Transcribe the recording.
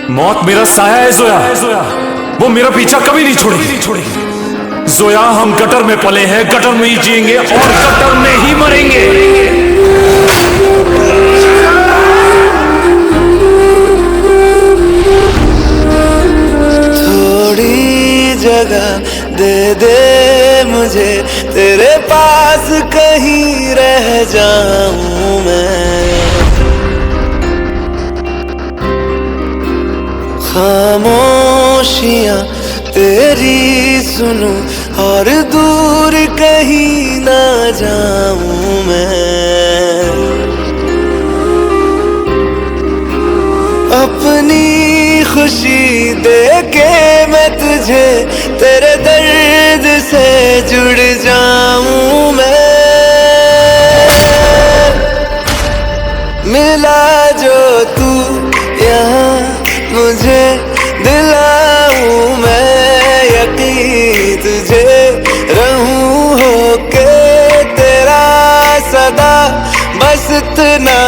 मौत मेरा साया है जोया, वो मेरा पीछा कभी नहीं छोड़ेगी। जोया, हम गटर में पले हैं, गटर में ही जिएंगे और गटर में ही मरेंगे। थोड़ी जगह दे दे मुझे, तेरे पास कहीं रह जाऊं मैं। खामोशियां तेरी सुनूं और दूर कहीं ना जाऊं मैं। अपनी खुशी देके मैं तुझे तेरे दर्द से जुड़ जाऊं मैं। मिला जो तू यहाँ मुझे दिलाऊं मैं यकीन, तुझे रहूं होके तेरा सदा, बस इतना।